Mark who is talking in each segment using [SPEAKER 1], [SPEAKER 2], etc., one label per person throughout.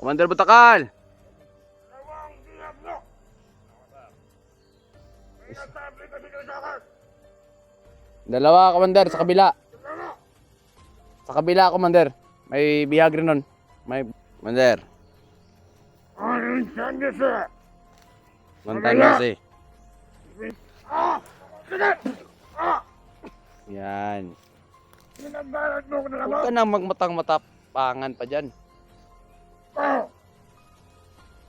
[SPEAKER 1] Commander Butakal!
[SPEAKER 2] Dalawang Diablo! Pinatable ka dito sa akin!
[SPEAKER 1] Dalawa, Commander, sa kabila. Sa kabila, Commander. May bihag rin nun. May... Commander.
[SPEAKER 2] Anong sandi siya?
[SPEAKER 1] One time mercy.
[SPEAKER 2] Ah! Sigat! Ah!
[SPEAKER 1] Yan.
[SPEAKER 2] Pinagbalat mo ko na
[SPEAKER 1] Huwag
[SPEAKER 2] naman!
[SPEAKER 1] ka na magmatang-matapangan pa dyan.
[SPEAKER 2] Ah!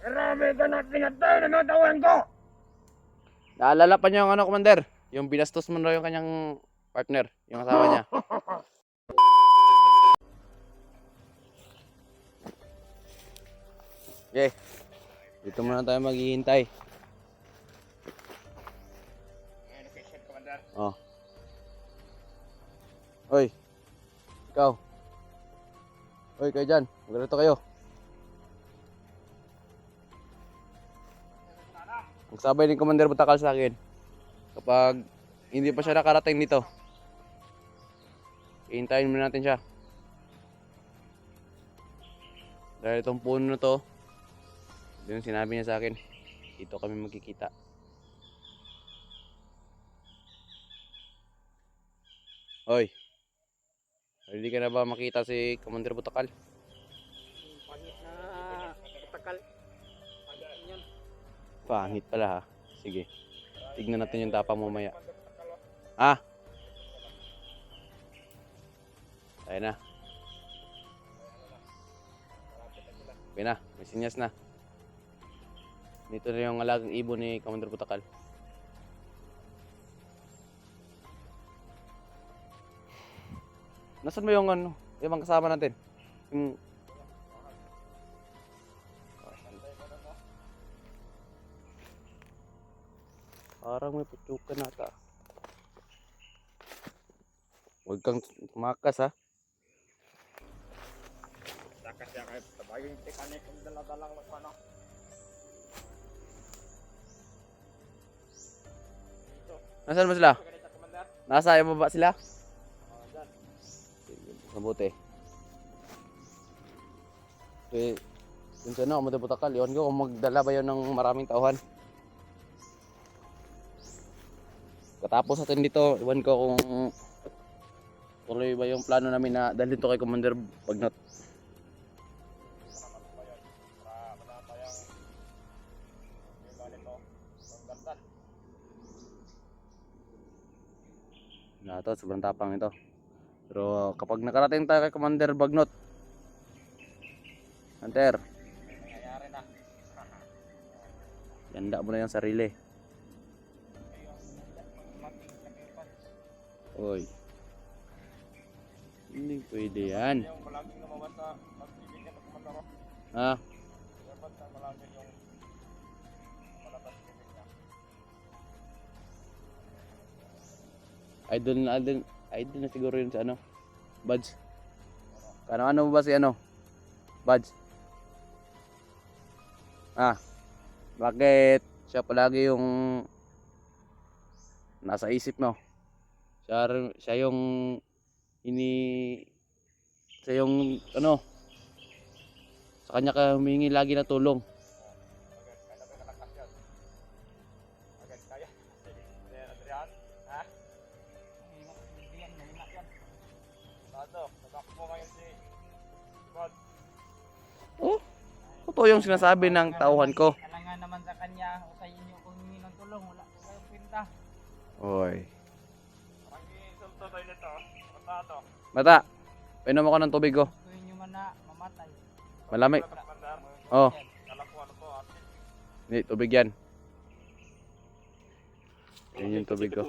[SPEAKER 2] Marami ka na pinatay na natawan ko!
[SPEAKER 1] Naalala pa niyo yung ano, Commander? Yung binastos mo na yung kanyang partner. Yung asawa niya. Okay. Dito muna tayo maghihintay. Oh. Hoy. Ikaw. Hoy, kayo dyan. Maglalito kayo. Magsabay ni Commander Butakal sa akin. Kapag hindi pa siya nakarating dito, hihintayin muna natin siya. Dahil itong puno na to, yun sinabi niya sa akin, dito kami magkikita. Hoy, ready ka na ba makita si Commander Butakal?
[SPEAKER 3] Pangit na Butakal. Pangit yun.
[SPEAKER 1] Pangit pala ha. Sige, tignan natin yung tapang mamaya. Ah! Ayun na. Okay na, may sinyas na. Dito na yung alagang ibon ni Commander Butakal. Nasaan mo yung ano, yung kasama natin? Yung... Parang may putukan nata. Huwag kang tumakas ha.
[SPEAKER 2] Takas siya kahit sabaging tikanik kung daladalang ano.
[SPEAKER 1] Nasaan ba sila? Nasa iyo ba sila? Mabuti. Okay. Yun siya na, Commander Butakal. Iwan ko kung magdala ba yun ng maraming tauhan. Katapos natin dito, iwan ko kung tuloy ba yung plano namin na dalhin to kay Commander Bagnot. Na to, sobrang tapang ito. Pero kapag nakarating tayo kay Commander Bagnot, Hunter,
[SPEAKER 3] Nangyayari na.
[SPEAKER 1] ganda mo na yung sarili. Oy. Hindi pwede yan.
[SPEAKER 2] Yung malaging lumabas sa magbibigyan ng kumandaro.
[SPEAKER 1] Ha?
[SPEAKER 2] Dapat na malaging yung malabas sa bibig niya.
[SPEAKER 1] Idol na siguro yun sa ano? Buds. Ano ba si ano? Buds. Ah. Bakit siya palagi yung nasa isip mo? Siya yung siya yung ano? Sa kanya ka humingi lagi na tulong.
[SPEAKER 2] Agad, kaya na ba kalakas yan? Agad kaya? Adrian? Ha?
[SPEAKER 3] Hindi yan, nahina yan.
[SPEAKER 2] Tado, natakbo ngayon si Bad.
[SPEAKER 1] Oh, totoo yung sinasabi ng tauhan ko.
[SPEAKER 3] Kailangan naman sa kanya o sa inyo kung humingi ng tulong. Wala ko kayong pinta.
[SPEAKER 1] Oy.
[SPEAKER 2] Parang iinsulto tayo nito. Matado.
[SPEAKER 1] Bata, painom ako ng tubig ko.
[SPEAKER 3] Gusto nyo man na mamatay.
[SPEAKER 1] Malamig.
[SPEAKER 2] Mandar.
[SPEAKER 1] Oh,
[SPEAKER 2] Kala ko ano to, ate.
[SPEAKER 1] hindi, tubig yan. Yan yung tubig ko.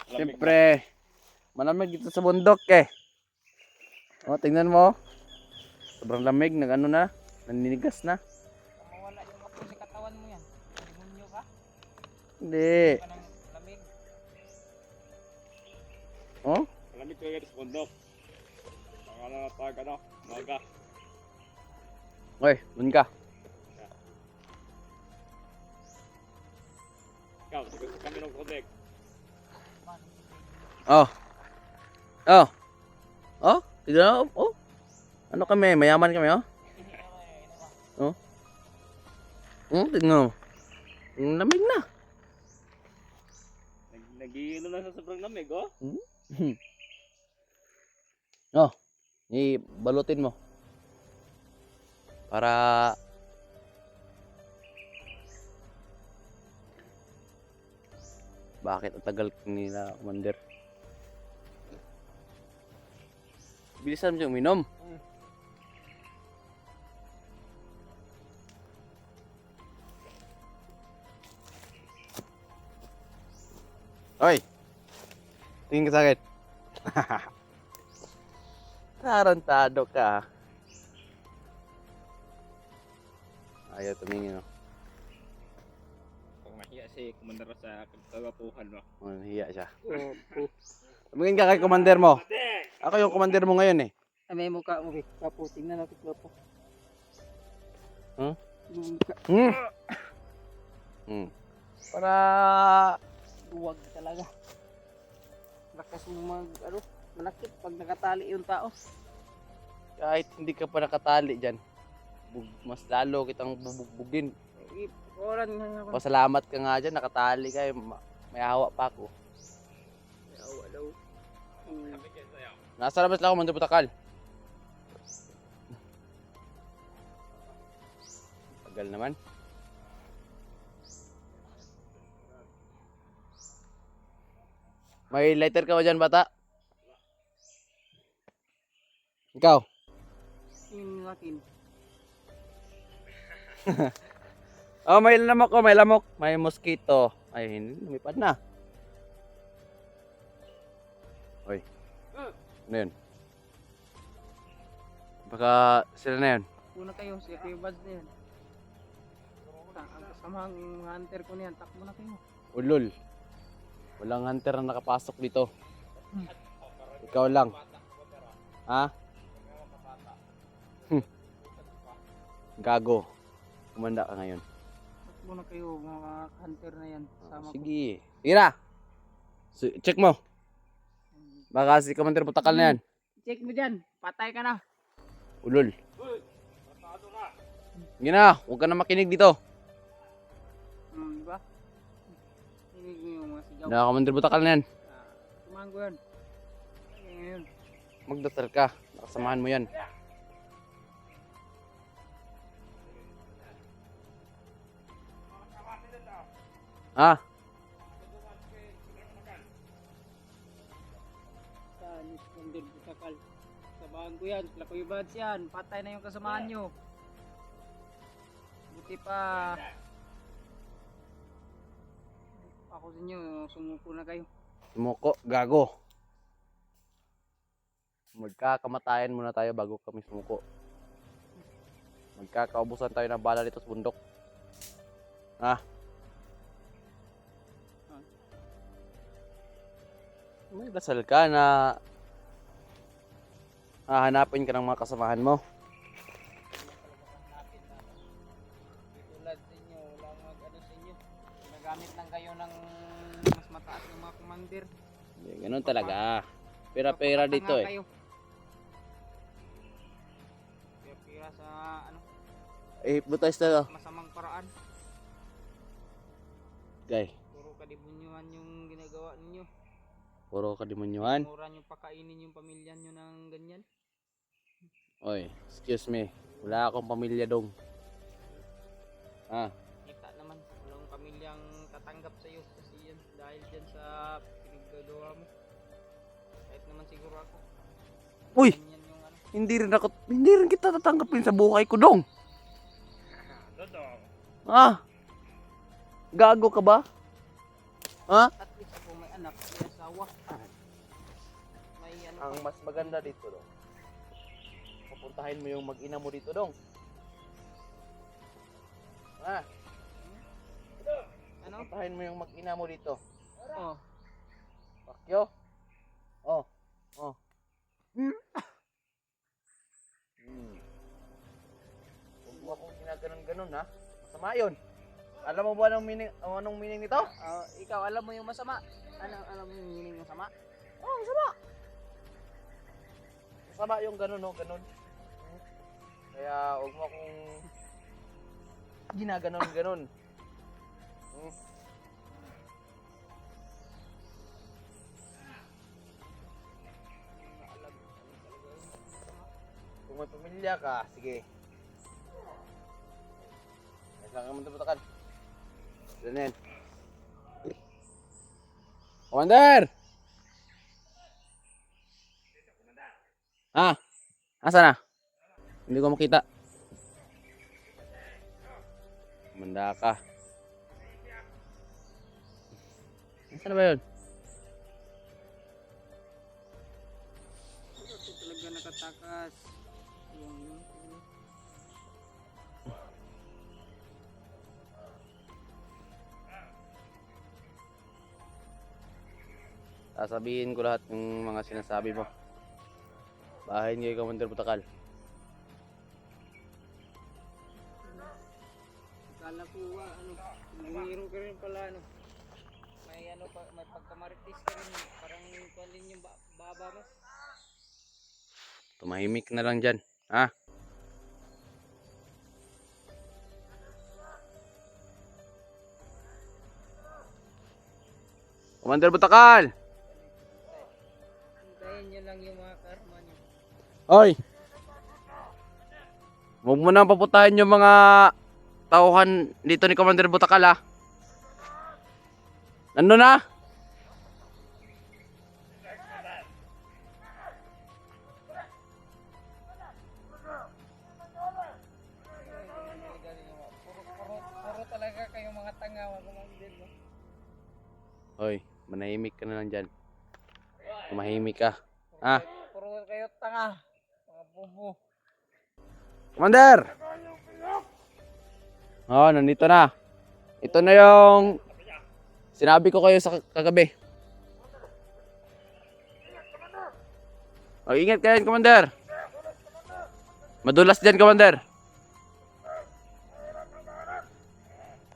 [SPEAKER 1] Siyempre, malamig dito sa bundok eh. Oh, tingnan mo. Sobrang lamig, nag-ano na, naninigas na.
[SPEAKER 3] Mawala yung apoy sa katawan mo yan. Demonyo ka.
[SPEAKER 1] Hindi.
[SPEAKER 3] Ka ng lamig.
[SPEAKER 1] Oh,
[SPEAKER 2] Malamig ko sa bundok. Ang tag ano, maga.
[SPEAKER 1] oy, dun ka.
[SPEAKER 2] Ikaw, sagot kami ng kodek.
[SPEAKER 1] Oh. Oh. Oh, tignan mo. Oh. Ano kami, mayaman kami oh. Oh? Tingnan mo. Ang lamig na.
[SPEAKER 2] Nag-iino na sa sobrang lamig, oh.
[SPEAKER 1] Oh, ibalutin mo. Para bakit ang tagal nila, Commander? Bilisan mo siyang uminom. Hoy! Tingin ka sa akin. Tarantado ka. Ayaw tumingin, no?
[SPEAKER 2] Pag mahiya si Commander sa kagapuhan mo.
[SPEAKER 1] Mahiya siya.
[SPEAKER 3] Oo.
[SPEAKER 1] Tumingin ka kay commander mo. Ako yung commander mo ngayon eh.
[SPEAKER 3] Ay, may mukha mo, be. Gwapo, tingnan natin gwapo.
[SPEAKER 1] Huh?
[SPEAKER 3] Yung mukha,
[SPEAKER 1] Para
[SPEAKER 3] duwag talaga. Lakas mo malakit pag nakatali yung tao.
[SPEAKER 1] kahit hindi ka pa nakatali dyan, mas lalo kitang bubugbugin.
[SPEAKER 3] Oran nga ako.
[SPEAKER 1] Pasalamat ka nga dyan, nakatali ka. May awa pa ako.
[SPEAKER 3] Awa daw.
[SPEAKER 1] Nasa labas lang ako, Mando Putakal. Tagal naman. May lighter ka ba dyan, bata? Ikaw?
[SPEAKER 3] Yung akin.
[SPEAKER 1] Oh, may lamok ko, may lamok. May mosquito. Ay, hindi, lumipad na. Hoy. Ano yun? Baka sila na yun.
[SPEAKER 3] Una kayo, si Kuya Buds na yan. Ang kasamang hunter ko na yan, takbo na kayo.
[SPEAKER 1] Ulol. Walang hunter na nakapasok dito. Ikaw lang. Ha? Gago. Kumanda ka ngayon.
[SPEAKER 3] Takbo na kayo, mga hunter na yan. Sama ko.
[SPEAKER 1] Sige. Tira! Check mo. Baka si Commander Putakal na yan.
[SPEAKER 3] Check mo dyan, patay ka na.
[SPEAKER 1] Ulol. Sige na, huwag ka na makinig dito.
[SPEAKER 3] Diba? Hinig mo yung mga sigaw.
[SPEAKER 1] Na Commander Putakal na yan.
[SPEAKER 3] Tumahan ko yan. Ngayon.
[SPEAKER 1] Magdasal ka. Nakasamahan mo yan. Ha?
[SPEAKER 3] Saan is Commander Putakal? Sabahan ko yan, sila Kuya Buds yan. Patay na yung kasamahan nyo. Buti pa. Ako sa inyo, sumuko na kayo.
[SPEAKER 1] Sumuko, gago. Magkakamatayan muna tayo bago kami sumuko. Magkakaubusan tayo ng bala dito sa bundok. Ha? May dasal ka na hahanapin ka ng mga kasamahan mo.
[SPEAKER 3] Tulad sa inyo, wala mag-ano sa inyo. Nagamit lang kayo ng mas mataas ng mga commander.
[SPEAKER 1] Ganun talaga. Pera-pera dito eh.
[SPEAKER 3] Pera-pera sa ano,
[SPEAKER 1] Hypnotize na.
[SPEAKER 3] masamang paraan.
[SPEAKER 1] Guy,
[SPEAKER 3] Puro kadibunyuhan yung ginagawa ninyo.
[SPEAKER 1] puro kademonyuhan.
[SPEAKER 3] Mura nyo pakainin yung pamilya nyo ng ganyan.
[SPEAKER 1] Oy, excuse me. Wala akong pamilya dong. Ha?
[SPEAKER 3] Kita naman, walang pamilyang tatanggap sa'yo kasi yan dahil dyan sa pinaggagawa mo. Kahit naman siguro ako.
[SPEAKER 1] Uy!
[SPEAKER 3] Ganyan yung ano.
[SPEAKER 1] Hindi rin kita tatanggapin sa buhay ko dong.
[SPEAKER 2] Dodong.
[SPEAKER 1] Ha? Gago ka ba? Ha?
[SPEAKER 3] At least ako may anak, may asawa. May ano
[SPEAKER 1] Ang
[SPEAKER 3] pa.
[SPEAKER 1] mas maganda dito dong. Pupuntahin mo yung mag-ina mo dito dong. Ha?
[SPEAKER 3] Ano?
[SPEAKER 1] Pupuntahin mo yung mag-ina mo dito.
[SPEAKER 3] Oh.
[SPEAKER 1] Pakyo? Oh. Oh. Huwag mo akong ginaganon-ganon ha. Masama yun. Alam mo ba anong meaning nito?
[SPEAKER 3] Ikaw alam mo yung masama. Alam mo yung meaning ng sama?
[SPEAKER 1] Oh, masama. Masama yung ganon, no? Ganon. Kaya huwag mo akong ginaganon-ganon? Kung may pamilya ka, sige. Kailangan ka magtabutakal. Yan yan. Commander! Ah, asa na? Hindi ko makita. Manda ka. Saan na ba yun?
[SPEAKER 3] Ito talaga nakatakas. Yung
[SPEAKER 1] Sasabihin ko lahat ng mga sinasabi mo. Bahay niyo, Commander Butakal.
[SPEAKER 3] akala ko mayroon ka rin pala may pagkamaritis ka rin, parang kualin yung baba mo.
[SPEAKER 1] Tumahimik na lang dyan. Ha? Commander Butakal!
[SPEAKER 3] Hintayin nyo lang yung mga karma nyo.
[SPEAKER 1] Hoy! Huwag mo nang paputahin yung mga tauhan dito ni Commander Butakal, ha? Nandun na?
[SPEAKER 3] Puro talaga kayong mga tanga, mga Commander, no?
[SPEAKER 1] Hoy, manahimik ka na lang dyan. Tumahimik ka. Ha?
[SPEAKER 3] Puro kayo tanga, mga bubo.
[SPEAKER 1] Commander! Oh, nandito na. Ito na yung sinabi ko kayo sa kagabi. Oh, ingat kayo, Commander. Madulas dyan, Commander.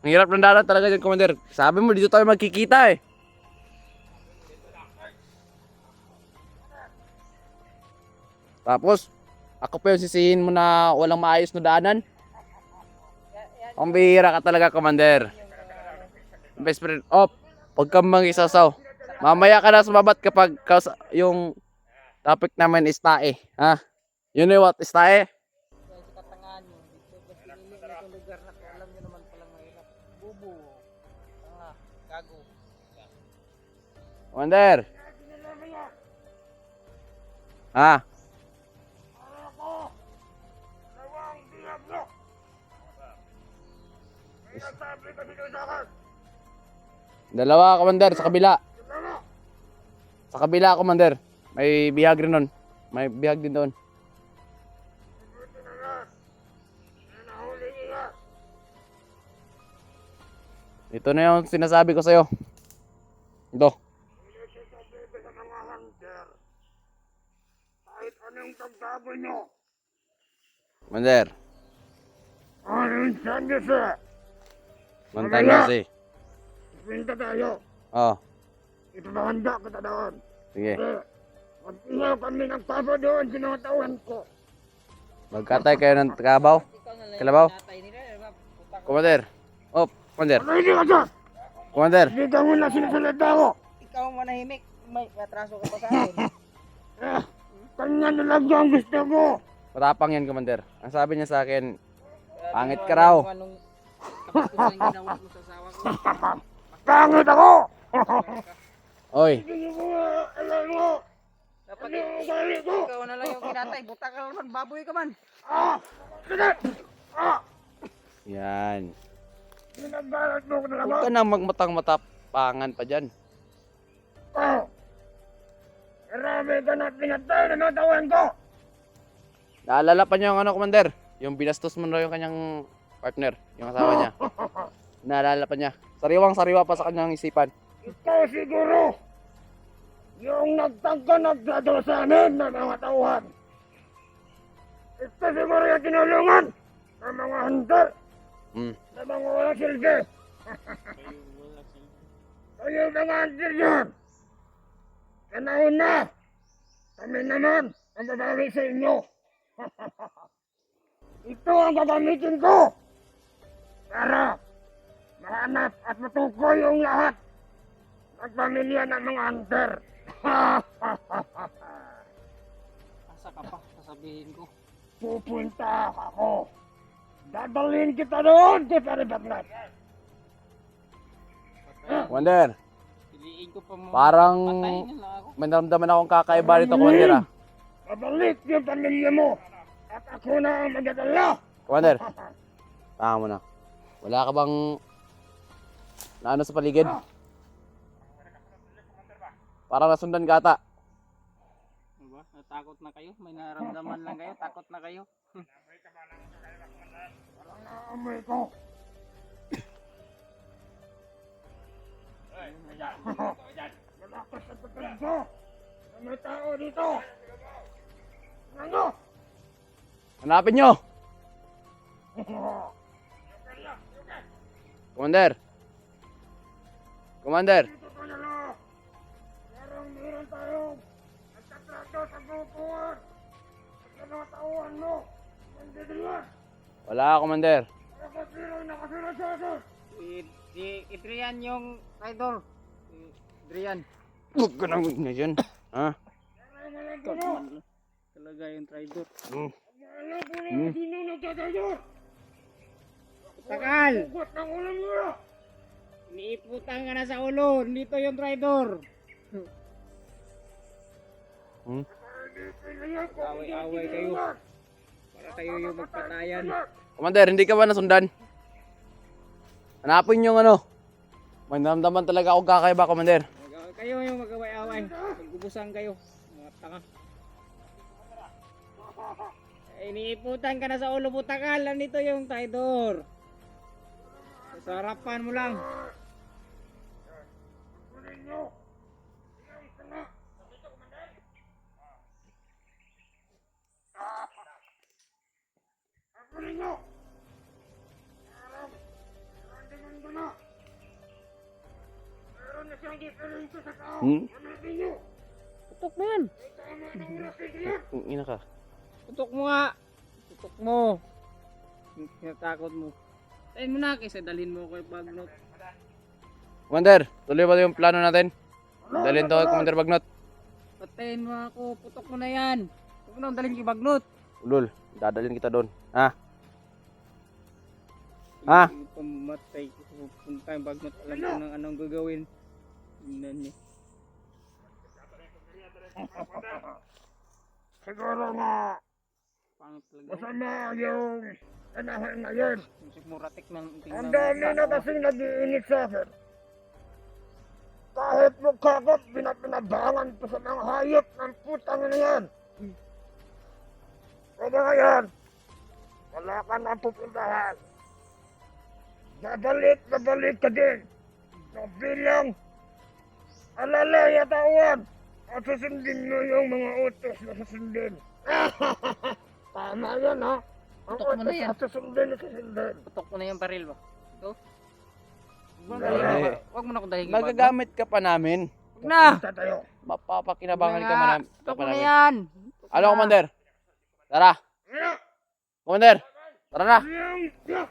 [SPEAKER 1] Ang hirap ng dalan talaga dyan, Commander. Sabi mo, dito tayo magkikita eh. Tapos, ako pa yung sisihin mo na walang maayos na daanan. Ang bihira ka talaga, Commander. Best friend, huwag kang mag-isasaw. Mamaya ka na sumabat kapag yung topic namin is tae. Ha? You know what is tae?
[SPEAKER 3] Yan sa katangahan nyo, dito kasi pinili na itong lugar na alam nyo naman palang mahirap. Bubo, tanga, gago.
[SPEAKER 1] Commander. Ha? Dalawa, Commander, sa kabila. Sa kabila, Commander. May bihag rin doon. May bihag din doon. Ito na yung sinasabi ko sa'yo. Ito.
[SPEAKER 2] Kahit anong tagtaboy nyo,
[SPEAKER 1] Commander.
[SPEAKER 2] anong sanya sa
[SPEAKER 1] Mantan kasi.
[SPEAKER 2] pinta tayo.
[SPEAKER 1] Oh,
[SPEAKER 2] Ito na handa kita doon.
[SPEAKER 1] sige.
[SPEAKER 2] Mag-ingaw kami ng papa doon, sinatawan ko.
[SPEAKER 1] Magkatay kayo ng kabaw.
[SPEAKER 3] Ikaw na lang
[SPEAKER 1] Kalabaw?
[SPEAKER 3] yung tinatay nila, diba? Putak.
[SPEAKER 1] Commander. Commander.
[SPEAKER 2] Ano hindi ka dyan?
[SPEAKER 1] Commander.
[SPEAKER 2] Hindi ka muna sinasalita ko.
[SPEAKER 3] Ikaw ang manahimik, may atraso ka pa sa akin.
[SPEAKER 2] Kanya na lang ang gusto ko.
[SPEAKER 1] Matapang yan, Commander. Ang sabi niya sa akin,
[SPEAKER 3] Kaya
[SPEAKER 1] Pangit
[SPEAKER 3] di
[SPEAKER 1] ka
[SPEAKER 3] mo
[SPEAKER 1] raw.
[SPEAKER 3] alam kung anong kapastusan ginawa mo sa asawa ko.
[SPEAKER 2] Pangit ako!
[SPEAKER 1] oy,
[SPEAKER 2] Hindi ko alam mo.
[SPEAKER 3] Dapat
[SPEAKER 2] Hindi ko galit ko.
[SPEAKER 3] ikaw na lang yung kinatay, buta ka naman, baboy ka man.
[SPEAKER 2] Sige!
[SPEAKER 1] yan.
[SPEAKER 2] Ginagalat mo ko na
[SPEAKER 1] Huwag ka nang magmatang-matapangan pa dyan.
[SPEAKER 2] Marami ka na pinatay na natawan ko.
[SPEAKER 1] Naalala pa niya yung Commander? Yung binastos mo na yung kanyang partner, yung asawa niya. Naalala pa niya. Sariwang-sariwa pa sa kanyang isipan.
[SPEAKER 2] Ikaw siguro yung nagtagka sa amin na mga tauhan. Ito siguro yung tinulungan ng mga hunter, ng mga walang silbi. Kayo mga hunter yan. Panahon na. Kami naman ang babawi sa inyo. Ito ang gagamitin ko para mahanap at matukoy yung lahat ng pamilya ng mga hunter.
[SPEAKER 3] Asa ka pa, sasabihin ko.
[SPEAKER 2] Pupunta ako. Dadalhin kita doon sa Paribagnat.
[SPEAKER 1] Commander,
[SPEAKER 3] Piliin ko pa mo.
[SPEAKER 1] parang
[SPEAKER 3] Patayin nila ako.
[SPEAKER 1] may naramdaman akong kakaiba dito, Commander ah.
[SPEAKER 2] Babalik yung pamilya mo at ako na ang magdadala.
[SPEAKER 1] Commander, tama mo na. Wala ka bang naano sa paligid? Parang nasundan ka ata.
[SPEAKER 3] Diba? Natakot na kayo? May naramdaman lang kayo? Takot na kayo?
[SPEAKER 2] Parang naamoy ko. Malakas ang pagkakso. May tao dito. Ano?
[SPEAKER 1] Hanapin nyo! Commander! Commander!
[SPEAKER 2] Dito ko na lang. Meron tayong nagtatrato sa grupuan. At sa mga tauhan mo. Nandidilan.
[SPEAKER 1] Wala, Commander.
[SPEAKER 2] Bakit bilang nakasulat sa akin?
[SPEAKER 3] Si Adrian yung traitor. Si Adrian.
[SPEAKER 1] Huwag ka nang ngayon. Ha?
[SPEAKER 2] Alam ko na.
[SPEAKER 3] Talaga yung traitor.
[SPEAKER 1] Hmm.
[SPEAKER 2] Alam ko na sino nagtatayo.
[SPEAKER 3] Takal!
[SPEAKER 2] Hugot ng ulam nila.
[SPEAKER 3] Iniiputan ka na sa ulo. Dito yung traitor.
[SPEAKER 1] Hmm?
[SPEAKER 3] Away-away kayo. Para kayo yung magpatayan.
[SPEAKER 1] Commander, hindi ka ba nasundan? Hanapin yung ano. May naramdaman talaga akong kakaiba, Commander.
[SPEAKER 3] Kayo yung mag-away-away. Maggubusan kayo. Mga tanga. Iniiputan ka na sa ulo, putakal. Nandito yung traitor. Sa harapan mo lang.
[SPEAKER 2] Kunin nyo. Kunin nyo. Narandaman ko na. Meron na siyang diferensya sa tao. Hanapin nyo.
[SPEAKER 3] Putok mo yan.
[SPEAKER 2] May tama na ulas kay Adrian.
[SPEAKER 1] Ina ka.
[SPEAKER 3] Putok mo nga. Putok mo. Tinatakot mo. Tayin mo na kaysa dalhin mo kay Bagnot.
[SPEAKER 1] Commander, tuloy ba yung plano natin? Dalhin to kay Commander Bagnot.
[SPEAKER 3] Patayin mo ako. Putok mo na yan. Huwag mo na akong dalhin kay Bagnot.
[SPEAKER 1] Ulol, dadalhin kita doon. Ha? Ha?
[SPEAKER 3] Pamatay ko. Pupunta yung Bagnot. Alam ko nang anong gagawin. Tingnan niyo.
[SPEAKER 2] Siguro nga
[SPEAKER 3] Pangit talaga.
[SPEAKER 2] masama yung panahon ngayon.
[SPEAKER 3] Sigmuratik ng
[SPEAKER 2] Ang dami na kasing nag-iinit sa akin. Kahit magkakot, binabinabangan pa sa mga hayop ng putang na yan. Pero ngayon, wala ka na pupuntahan. Babalik ka din. So bilang alalay at awan. At susundin mo yung mga utos na susundin. Tama yan ha. Ang
[SPEAKER 3] Putok mo na
[SPEAKER 2] utos
[SPEAKER 3] yan.
[SPEAKER 2] na susundin.
[SPEAKER 3] Putok mo na yung baril ba? Ito?
[SPEAKER 1] Dali.
[SPEAKER 3] Huwag mo na akong dalhin kay Bagnot.
[SPEAKER 1] Magagamit ka pa namin.
[SPEAKER 3] Huwag na!
[SPEAKER 2] Punta tayo.
[SPEAKER 1] Mapapakinabangan ka
[SPEAKER 3] Putok mo na
[SPEAKER 1] namin.
[SPEAKER 3] yan!
[SPEAKER 1] Ano, Commander? Tara.
[SPEAKER 2] Ano?
[SPEAKER 1] Commander, tara na.
[SPEAKER 2] Yung